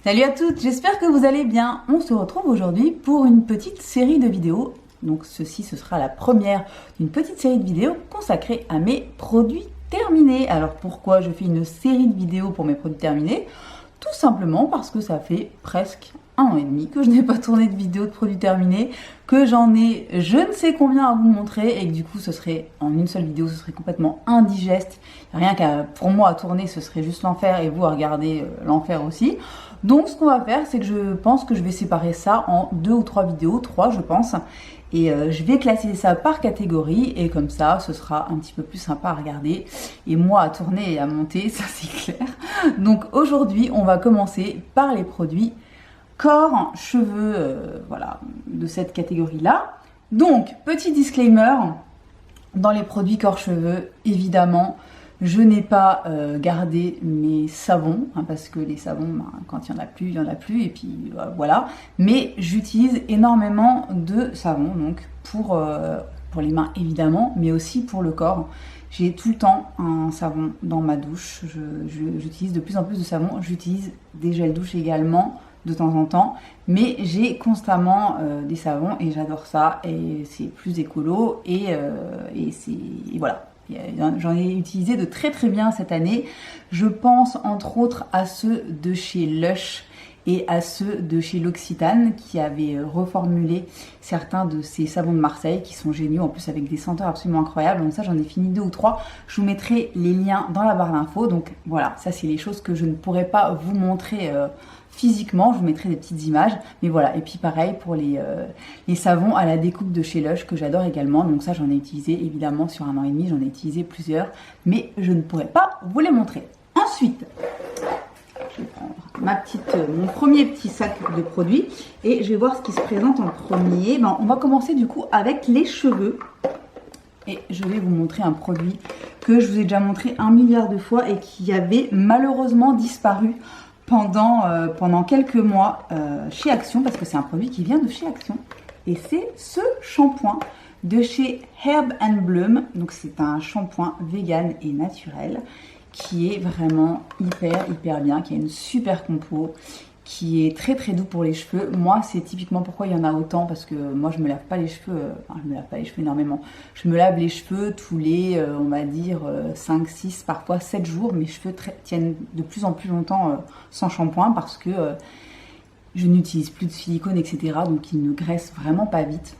Salut à toutes, j'espère que vous allez bien. On se retrouve aujourd'hui pour une petite série de vidéos. Donc ce sera la première d'une petite série de vidéos consacrée à mes produits terminés. Alors pourquoi je fais une série de vidéos pour mes produits terminés? Tout simplement parce que ça fait presque 1 an et demi que je n'ai pas tourné de vidéo de produits terminés, que j'en ai je ne sais combien à vous montrer et que du coup ce serait en une seule vidéo, ce serait complètement indigeste. Rien qu'à pour moi à tourner, ce serait juste l'enfer et vous à regarder l'enfer aussi. Donc ce qu'on va faire, c'est que je pense que je vais séparer ça en 2 ou 3 vidéos, 3 je pense. Et je vais classer ça par catégorie et comme ça, ce sera un petit peu plus sympa à regarder. Et moi à tourner et à monter, ça c'est clair. Donc aujourd'hui, on va commencer par les produits corps, cheveux, voilà, de cette catégorie-là. Donc, petit disclaimer, dans les produits corps, cheveux, évidemment, je n'ai pas gardé mes savons, hein, parce que les savons, quand il n'y en a plus, il n'y en a plus, et puis voilà. Mais j'utilise énormément de savons, donc pour les mains évidemment, mais aussi pour le corps. J'ai tout le temps un savon dans ma douche, j'utilise de plus en plus de savons, j'utilise des gels douche également, de temps en temps, mais j'ai constamment des savons et j'adore ça et c'est plus écolo et voilà. J'en ai utilisé de très très bien cette année. Je pense entre autres à ceux de chez Lush et à ceux de chez L'Occitane qui avaient reformulé certains de ces savons de Marseille qui sont géniaux, en plus avec des senteurs absolument incroyables. Donc ça, j'en ai fini 2 ou 3. Je vous mettrai les liens dans la barre d'infos. Donc voilà, ça c'est les choses que je ne pourrais pas vous montrer physiquement. Je vous mettrai des petites images. Mais voilà, et puis pareil pour les savons à la découpe de chez Lush que j'adore également. Donc ça, j'en ai utilisé évidemment sur 1 an et demi. J'en ai utilisé plusieurs, mais je ne pourrais pas vous les montrer. Ensuite, je vais prendre mon premier petit sac de produits et je vais voir ce qui se présente en premier. On va commencer du coup avec les cheveux et je vais vous montrer un produit que je vous ai déjà montré 1 milliard de fois et qui avait malheureusement disparu pendant quelques mois chez Action, parce que c'est un produit qui vient de chez Action et c'est ce shampoing de chez Herb & Bloom. Donc c'est un shampoing vegan et naturel qui est vraiment hyper bien, qui a une super compo, qui est très doux pour les cheveux. Moi, c'est typiquement pourquoi il y en a autant, parce que moi, je me lave pas les cheveux, je me lave pas les cheveux énormément. Je me lave les cheveux tous les, on va dire, 5, 6, parfois 7 jours. Mes cheveux tiennent de plus en plus longtemps sans shampoing, parce que je n'utilise plus de silicone, etc. Donc, ils ne graissent vraiment pas vite.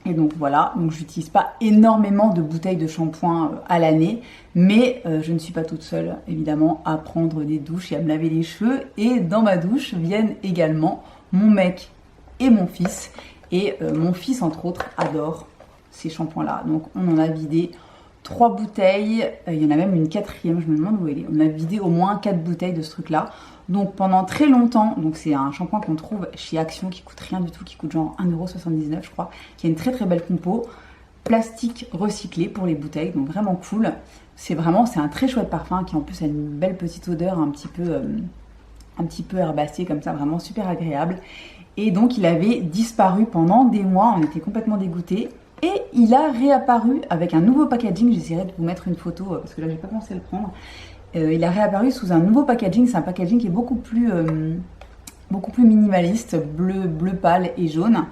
Et donc voilà, donc j'utilise pas énormément de bouteilles de shampoing à l'année, mais je ne suis pas toute seule évidemment à prendre des douches et à me laver les cheveux. Et dans ma douche viennent également mon mec et mon fils. Et mon fils entre autres adore ces shampoings là. Donc on en a vidé 3 bouteilles, il y en a même une 4e, je me demande où elle est. On a vidé au moins 4 bouteilles de ce truc là. Donc pendant très longtemps, donc c'est un shampoing qu'on trouve chez Action qui coûte rien du tout, qui coûte genre 1,79 € je crois, qui a une très belle compo, plastique recyclé pour les bouteilles, donc vraiment cool. C'est un très chouette parfum qui en plus a une belle petite odeur un petit peu herbacée comme ça, vraiment super agréable. Et donc il avait disparu pendant des mois, on était complètement dégoûtés. Et il a réapparu avec un nouveau packaging, j'essaierai de vous mettre une photo parce que là j'ai pas pensé à le prendre. Il a réapparu sous un nouveau packaging, c'est un packaging qui est beaucoup plus minimaliste, bleu pâle et jaune.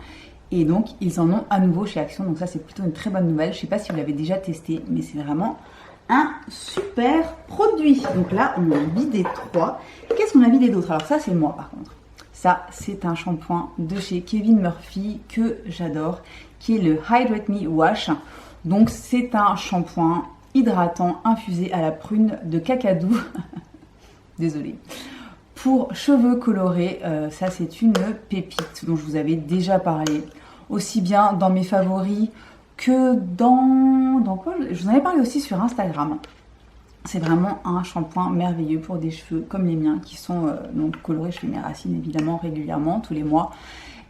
Et donc ils en ont à nouveau chez Action, donc ça c'est plutôt une très bonne nouvelle. Je sais pas si vous l'avez déjà testé, mais c'est vraiment un super produit. Donc là on a vidé 3. Qu'est-ce qu'on a vidé d'autre? Alors ça c'est moi par contre. Ça c'est un shampoing de chez Kevin Murphy que j'adore, qui est le Hydrate Me Wash. Donc c'est un shampoing hydratant infusé à la prune de cacadou. Désolée. Pour cheveux colorés, ça c'est une pépite dont je vous avais déjà parlé. Aussi bien dans mes favoris que dans quoi? Je vous en avais parlé aussi sur Instagram. C'est vraiment un shampoing merveilleux pour des cheveux comme les miens qui sont donc colorés. Je fais mes racines évidemment régulièrement, tous les mois.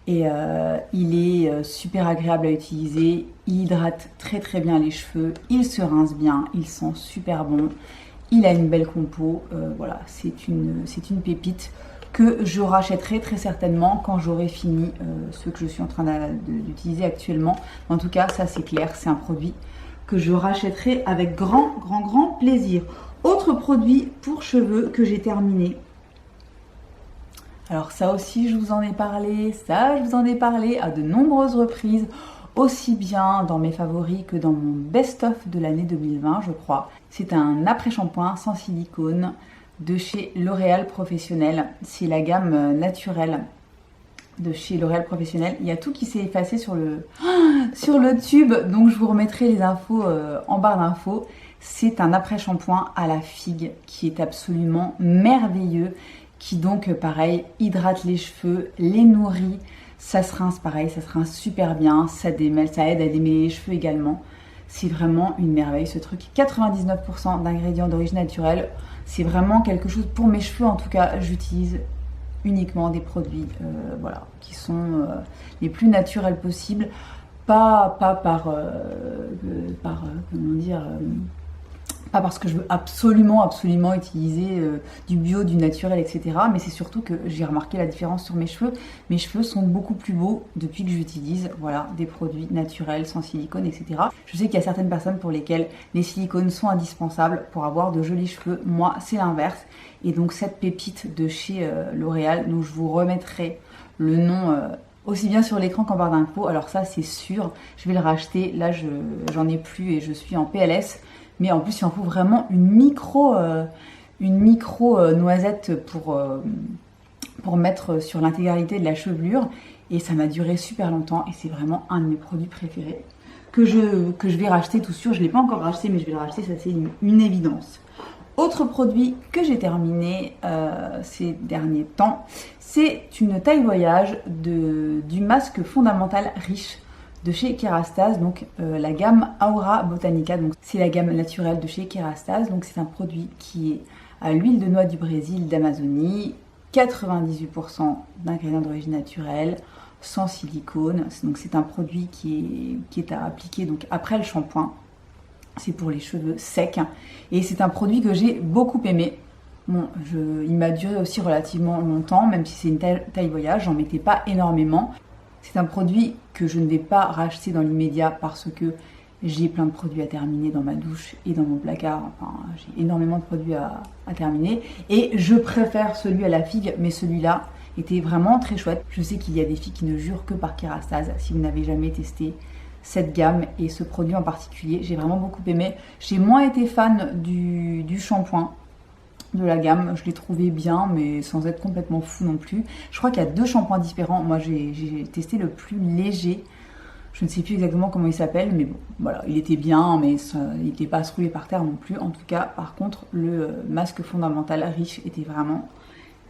Et il est super agréable à utiliser, il hydrate très bien les cheveux, il se rince bien, il sent super bon, il a une belle compo, voilà, c'est une pépite que je rachèterai très certainement quand j'aurai fini ce que je suis en train d'utiliser actuellement. En tout cas, ça c'est clair, c'est un produit que je rachèterai avec grand plaisir. Autre produit pour cheveux que j'ai terminé, Alors ça aussi, je vous en ai parlé, ça, je vous en ai parlé à de nombreuses reprises, aussi bien dans mes favoris que dans mon best-of de l'année 2020, je crois. C'est un après-shampoing sans silicone de chez L'Oréal Professionnel. C'est la gamme naturelle de chez L'Oréal Professionnel. Il y a tout qui s'est effacé sur le tube, donc je vous remettrai les infos en barre d'infos. C'est un après-shampoing à la figue qui est absolument merveilleux, qui donc pareil hydrate les cheveux, les nourrit, ça se rince pareil, ça se rince super bien, ça démêle, ça aide à démêler les cheveux également. C'est vraiment une merveille ce truc. 99% d'ingrédients d'origine naturelle, c'est vraiment quelque chose pour mes cheveux. En tout cas, j'utilise uniquement des produits voilà, qui sont les plus naturels possibles, pas comment dire, pas parce que je veux absolument utiliser du bio, du naturel, etc. Mais c'est surtout que j'ai remarqué la différence sur mes cheveux. Mes cheveux sont beaucoup plus beaux depuis que j'utilise voilà, des produits naturels, sans silicone, etc. Je sais qu'il y a certaines personnes pour lesquelles les silicones sont indispensables pour avoir de jolis cheveux. Moi, c'est l'inverse. Et donc cette pépite de chez L'Oréal, donc je vous remettrai le nom aussi bien sur l'écran qu'en barre d'infos. Alors ça, c'est sûr, je vais le racheter. Là, j'en ai plus et je suis en PLS. Mais en plus, il en faut vraiment une micro noisette pour mettre sur l'intégralité de la chevelure. Et ça m'a duré super longtemps et c'est vraiment un de mes produits préférés que je vais racheter tout sûr. Je ne l'ai pas encore racheté, mais je vais le racheter, ça c'est une évidence. Autre produit que j'ai terminé ces derniers temps, c'est une taille voyage du masque fondamental riche de chez Kerastase, donc la gamme Aura Botanica, donc c'est la gamme naturelle de chez Kerastase, donc c'est un produit qui est à l'huile de noix du Brésil, d'Amazonie, 98% d'ingrédients d'origine naturelle, sans silicone, donc c'est un produit qui est à appliquer donc après le shampoing, c'est pour les cheveux secs, et c'est un produit que j'ai beaucoup aimé. Bon, il m'a duré aussi relativement longtemps, même si c'est une taille voyage, j'en mettais pas énormément. C'est un produit que je ne vais pas racheter dans l'immédiat parce que j'ai plein de produits à terminer dans ma douche et dans mon placard. Enfin, j'ai énormément de produits à terminer. Et je préfère celui à la figue, mais celui-là était vraiment très chouette. Je sais qu'il y a des filles qui ne jurent que par Kerastase. Si vous n'avez jamais testé cette gamme et ce produit en particulier, j'ai vraiment beaucoup aimé. J'ai moins été fan du shampoing de la gamme, je l'ai trouvé bien mais sans être complètement fou non plus. Je crois qu'il y a 2 shampoings différents. Moi j'ai testé le plus léger, je ne sais plus exactement comment il s'appelle, mais bon voilà, il était bien mais il n'était pas à se rouler par terre non plus. En tout cas, par contre, le masque fondamental riche était vraiment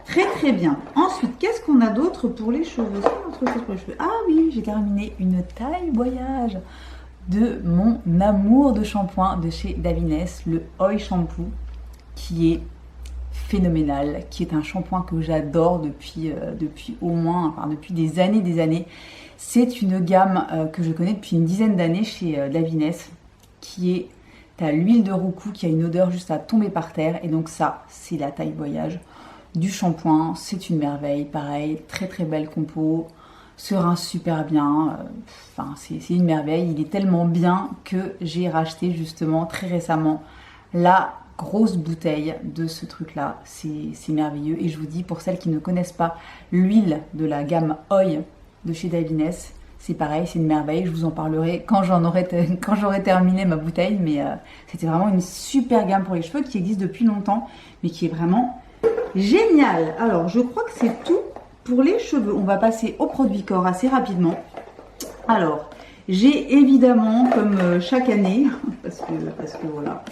très bien. Ensuite, qu'est-ce qu'on a d'autre pour les cheveux? Autre chose pour les cheveux. Ah oui, j'ai terminé une taille voyage de mon amour de shampoing de chez Davines, le Oi Shampoo, qui est phénoménal, qui est un shampoing que j'adore depuis au moins, enfin depuis des années. C'est une gamme que je connais depuis une dizaine d'années chez Davines, qui est à l'huile de roucou, qui a une odeur juste à tomber par terre. Et donc ça, c'est la taille voyage du shampoing. C'est une merveille, pareil, très belle compo, se rince super bien. Enfin, c'est une merveille. Il est tellement bien que j'ai racheté justement très récemment la grosse bouteille de ce truc là, c'est merveilleux. Et je vous dis, pour celles qui ne connaissent pas l'huile de la gamme Oi de chez Davines, c'est pareil, c'est une merveille. Je vous en parlerai quand j'aurai terminé ma bouteille, mais c'était vraiment une super gamme pour les cheveux qui existe depuis longtemps, mais qui est vraiment géniale. Alors je crois que c'est tout pour les cheveux. On va passer au produit corps assez rapidement. Alors j'ai évidemment, comme chaque année, parce que voilà,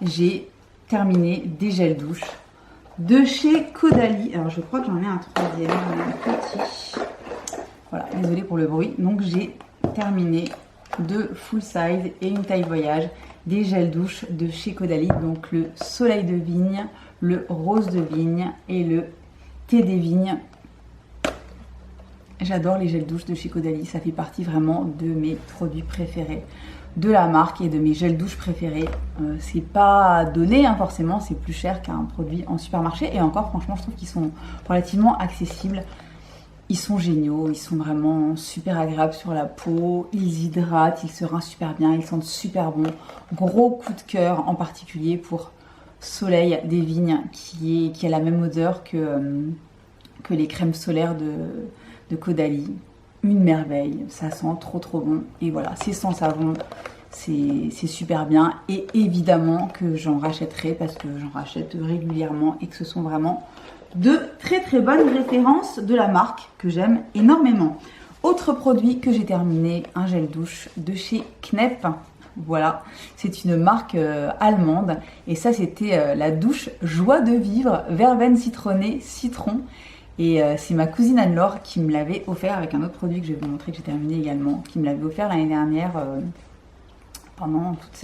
j'ai terminé des gels douche de chez Caudalie. Alors je crois que j'en ai un troisième, un petit. Voilà, désolée pour le bruit. Donc j'ai terminé 2 full size et une taille voyage des gels douche de chez Caudalie. Donc le soleil de vigne, le rose de vigne et le thé des vignes. J'adore les gels douche de chez Caudalie, ça fait partie vraiment de mes produits préférés de la marque et de mes gels douche préférés. C'est pas donné hein, forcément, c'est plus cher qu'un produit en supermarché. Et encore, franchement, je trouve qu'ils sont relativement accessibles. Ils sont géniaux, ils sont vraiment super agréables sur la peau, ils hydratent, ils se rincent super bien, ils sentent super bon. Gros coup de cœur en particulier pour Soleil des Vignes qui a la même odeur que que les crèmes solaires de Caudalie. Une merveille, ça sent trop bon. Et voilà, c'est sans savon, c'est super bien. Et évidemment que j'en rachèterai parce que j'en rachète régulièrement et que ce sont vraiment de très bonnes références de la marque que j'aime énormément. Autre produit que j'ai terminé, un gel douche de chez Knep. Voilà, c'est une marque allemande et ça c'était la douche Joie de vivre, verveine citronnée, citron. Et c'est ma cousine Anne-Laure qui me l'avait offert avec un autre produit que je vais vous montrer que j'ai terminé également, qui me l'avait offert l'année dernière pendant toute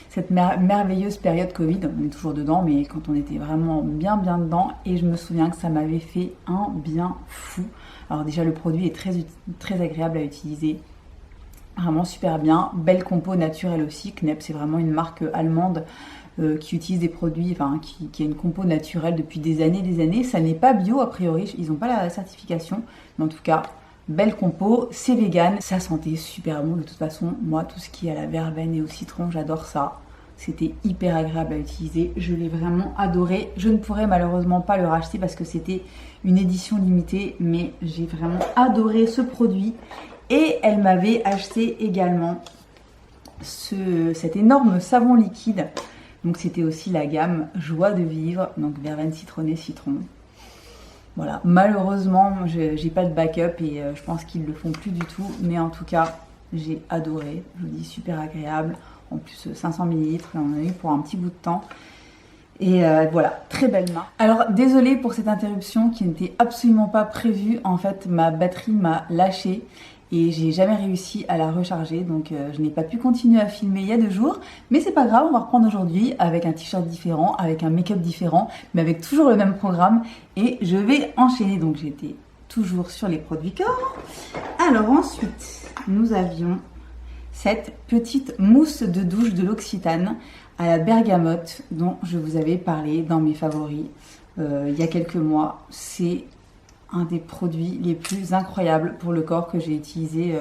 cette merveilleuse période Covid. On est toujours dedans, mais quand on était vraiment bien dedans, et je me souviens que ça m'avait fait un bien fou. Alors déjà le produit est très agréable à utiliser, vraiment super bien, belle compo naturelle aussi. Knep c'est vraiment une marque allemande qui utilise des produits, enfin qui a une compo naturelle depuis des années. Ça n'est pas bio a priori, ils n'ont pas la certification, mais en tout cas, belle compo, c'est vegan, ça sentait super bon de toute façon. Moi, tout ce qui est à la verveine et au citron, j'adore ça. C'était hyper agréable à utiliser, je l'ai vraiment adoré. Je ne pourrais malheureusement pas le racheter parce que c'était une édition limitée, mais j'ai vraiment adoré ce produit. Et elle m'avait acheté également cet énorme savon liquide. Donc c'était aussi la gamme Joie de vivre, donc verveine citronnée citron. Voilà, malheureusement j'ai pas de backup et je pense qu'ils le font plus du tout, mais en tout cas j'ai adoré, je vous dis super agréable. En plus 500 ml, on en a eu pour un petit bout de temps. Et voilà, très belle main. Alors désolée pour cette interruption qui n'était absolument pas prévue. En fait ma batterie m'a lâché et j'ai jamais réussi à la recharger, donc je n'ai pas pu continuer à filmer il y a 2 jours, mais c'est pas grave, on va reprendre aujourd'hui avec un t-shirt différent, avec un make-up différent, mais avec toujours le même programme, et je vais enchaîner. Donc j'étais toujours sur les produits corps. Alors ensuite, nous avions cette petite mousse de douche de l'Occitane à la bergamote dont je vous avais parlé dans mes favoris il y a quelques mois. C'est un des produits les plus incroyables pour le corps que j'ai utilisé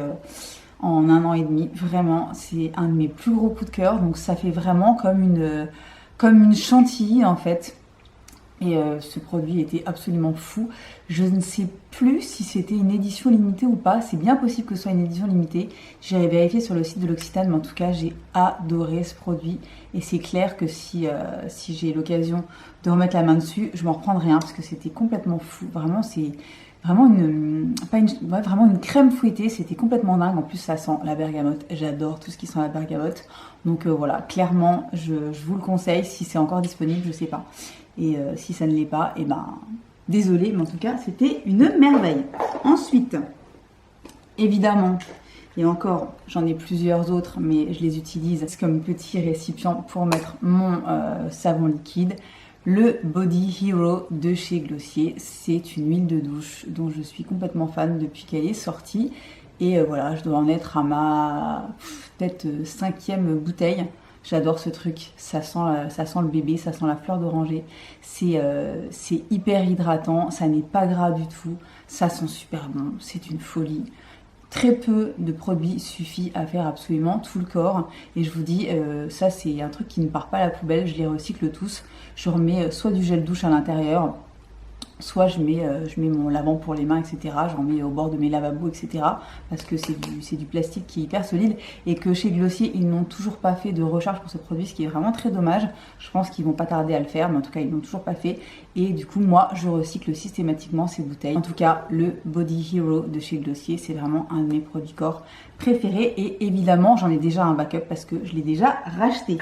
en 1 an et demi. Vraiment, c'est un de mes plus gros coups de cœur. Donc ça fait vraiment comme une chantilly en fait. Et ce produit était absolument fou. Je ne sais plus si c'était une édition limitée ou pas. C'est bien possible que ce soit une édition limitée. J'irai vérifier sur le site de l'Occitane, mais en tout cas, j'ai adoré ce produit. Et c'est clair que si j'ai l'occasion de remettre la main dessus, je m'en reprendrai un parce que c'était complètement fou. Vraiment, c'est vraiment vraiment une crème fouettée. C'était complètement dingue. En plus, ça sent la bergamote. J'adore tout ce qui sent la bergamote. Donc voilà, clairement, je vous le conseille. Si c'est encore disponible, je sais pas. Et si ça ne l'est pas, et ben désolé, mais en tout cas c'était une merveille. Ensuite, évidemment, et encore j'en ai plusieurs autres, mais je les utilise comme petit récipient pour mettre mon savon liquide. Le Body Hero de chez Glossier, c'est une huile de douche dont je suis complètement fan depuis qu'elle est sortie. Et voilà, je dois en être à ma peut-être 5e bouteille. J'adore ce truc, ça sent le bébé, ça sent la fleur d'oranger, c'est hyper hydratant, ça n'est pas gras du tout, ça sent super bon, c'est une folie. Très peu de produits suffit à faire absolument tout le corps, et je vous dis, ça c'est un truc qui ne part pas à la poubelle, je les recycle tous. Je remets soit du gel douche à l'intérieur, soit je mets mon lavant pour les mains, etc. J'en mets au bord de mes lavabos, etc. Parce que c'est du plastique qui est hyper solide et que chez Glossier, ils n'ont toujours pas fait de recharge pour ce produit, ce qui est vraiment très dommage. Je pense qu'ils vont pas tarder à le faire, mais en tout cas, ils l'ont toujours pas fait. Et du coup, moi, je recycle systématiquement ces bouteilles. En tout cas, le Body Hero de chez Glossier, c'est vraiment un de mes produits corps préférés. Et évidemment, j'en ai déjà un backup parce que je l'ai déjà racheté.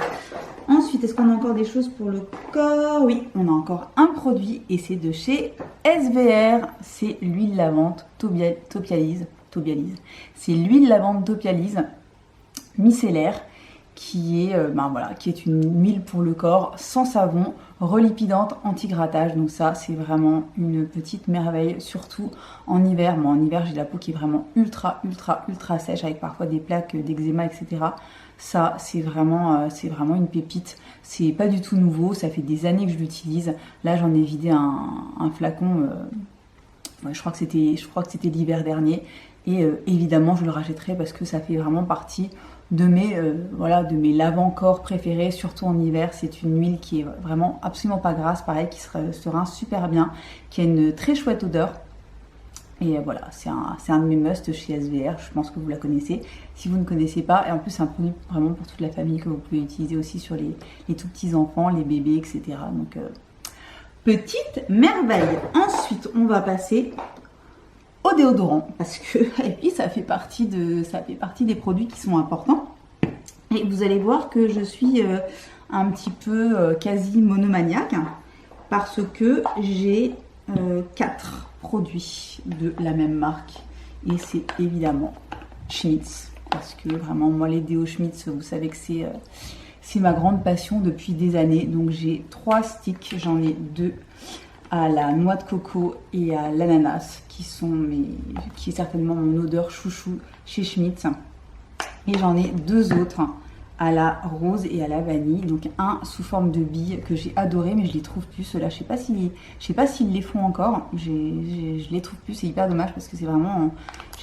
Ensuite, est-ce qu'on a encore des choses pour le corps? Oui, on a encore un produit et c'est de chez SVR. C'est l'huile lavande Topialise. C'est l'huile lavande Topialise micellaire qui est une huile pour le corps sans savon, relipidante, anti-grattage. Donc ça, c'est vraiment une petite merveille, surtout en hiver. Moi, en hiver, j'ai la peau qui est vraiment ultra sèche avec parfois des plaques d'eczéma, etc. Ça, c'est vraiment une pépite. C'est pas du tout nouveau, ça fait des années que je l'utilise. Là, j'en ai vidé un flacon, je crois que c'était l'hiver dernier. Et évidemment, je le rachèterai parce que ça fait vraiment partie voilà, de mes lave-corps préférés, surtout en hiver. C'est une huile qui est vraiment absolument pas grasse, pareil, qui se rince super bien, qui a une très chouette odeur. Et voilà, c'est un de mes musts chez SVR, je pense que vous la connaissez. Si vous ne connaissez pas, et en plus c'est un produit vraiment pour toute la famille que vous pouvez utiliser aussi sur les tout petits enfants, les bébés, etc. Donc petite merveille. Ensuite, on va passer au déodorant parce que et puis ça fait partie des produits qui sont importants. Et vous allez voir que je suis un petit peu quasi monomaniaque parce que j'ai 4 produits de la même marque et c'est évidemment Schmidt's parce que vraiment moi les déos Schmidt's, vous savez que c'est ma grande passion depuis des années. Donc j'ai 3 sticks, j'en ai 2 à la noix de coco et à l'ananas qui est certainement mon odeur chouchou chez Schmidt's, et j'en ai 2 autres à la rose et à la vanille, donc un sous forme de billes que j'ai adoré, mais je les trouve plus, ceux-là, je sais pas s'ils les font encore, je les trouve plus, c'est hyper dommage parce que c'est vraiment,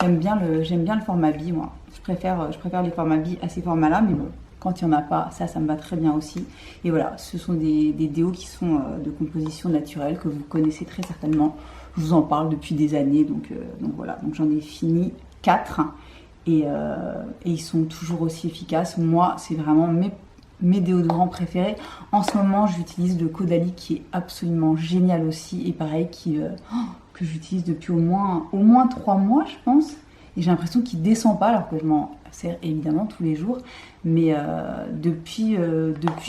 j'aime bien le format bille, moi, je préfère les formats billes à ces formats-là, mais bon, quand il n'y en a pas, ça me va très bien aussi. Et voilà, ce sont des déos qui sont de composition naturelle, que vous connaissez très certainement, je vous en parle depuis des années, donc voilà, donc j'en ai fini 4. Et ils sont toujours aussi efficaces. Moi, c'est vraiment mes déodorants préférés. En ce moment, j'utilise le Caudalie qui est absolument génial aussi. Et pareil, que j'utilise depuis au moins 3 mois, je pense. Et j'ai l'impression qu'il ne descend pas, alors que je m'en sers évidemment tous les jours. Mais depuis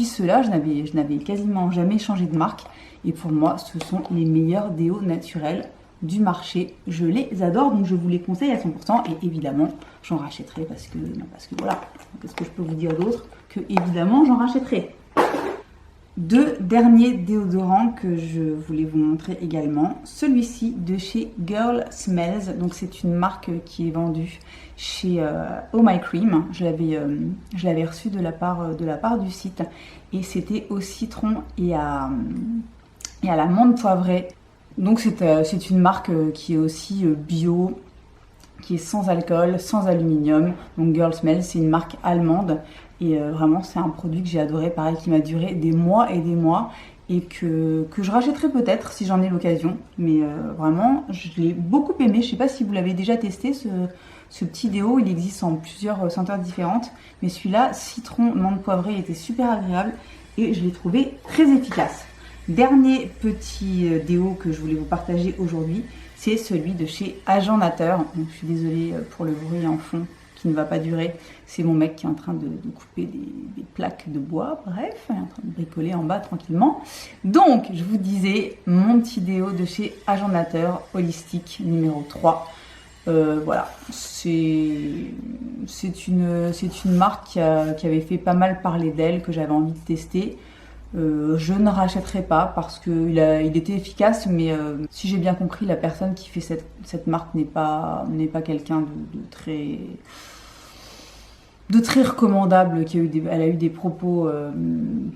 cela, je n'avais quasiment jamais changé de marque. Et pour moi, ce sont les meilleurs déos naturels du marché. Je les adore, donc je vous les conseille à 100%. Et évidemment, j'en rachèterai parce que voilà, qu'est-ce que je peux vous dire d'autre que évidemment j'en rachèterai. 2 derniers déodorants que je voulais vous montrer également. Celui-ci de chez Girl Smells, donc c'est une marque qui est vendue chez Oh My Cream. Je l'avais reçu de la part du site et c'était au citron et à l'amande poivrée. Donc c'est une marque qui est aussi bio, qui est sans alcool, sans aluminium. Donc Girl Smells, c'est une marque allemande. Et vraiment, c'est un produit que j'ai adoré, pareil, qui m'a duré des mois et des mois. Et que je rachèterai peut-être si j'en ai l'occasion. Mais vraiment, je l'ai beaucoup aimé. Je ne sais pas si vous l'avez déjà testé, ce petit déo. Il existe en plusieurs senteurs différentes. Mais celui-là, citron, menthe poivrée, il était super agréable. Et je l'ai trouvé très efficace. Dernier petit déo que je voulais vous partager aujourd'hui, c'est celui de chez Agent Nateur. Donc, je suis désolée pour le bruit en fond qui ne va pas durer. C'est mon mec qui est en train de couper des plaques de bois. Bref, il est en train de bricoler en bas tranquillement. Donc, je vous disais, mon petit déo de chez Agent Nateur Holistique numéro 3. Voilà, c'est une marque qui avait fait pas mal parler d'elle, que j'avais envie de tester. Je ne rachèterai pas parce qu'il était efficace, mais si j'ai bien compris, la personne qui fait cette marque n'est pas quelqu'un de très recommandable, elle a eu des propos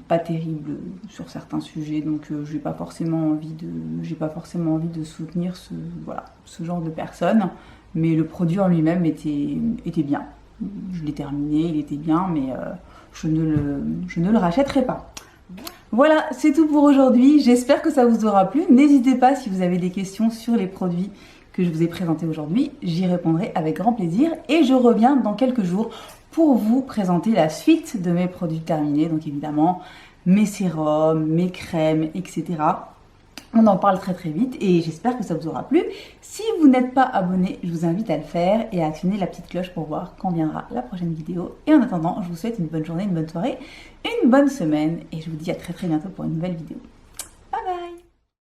pas terribles sur certains sujets, donc j'ai pas forcément envie de soutenir ce genre de personne, mais le produit en lui-même était bien. Je l'ai terminé, il était bien, mais je ne le rachèterai pas. Voilà, c'est tout pour aujourd'hui. J'espère que ça vous aura plu. N'hésitez pas si vous avez des questions sur les produits que je vous ai présentés aujourd'hui. J'y répondrai avec grand plaisir et je reviens dans quelques jours pour vous présenter la suite de mes produits terminés. Donc évidemment, mes sérums, mes crèmes, etc. On en parle très très vite et j'espère que ça vous aura plu. Si vous n'êtes pas abonné, je vous invite à le faire et à actionner la petite cloche pour voir quand viendra la prochaine vidéo. Et en attendant, je vous souhaite une bonne journée, une bonne soirée, une bonne semaine et je vous dis à très très bientôt pour une nouvelle vidéo.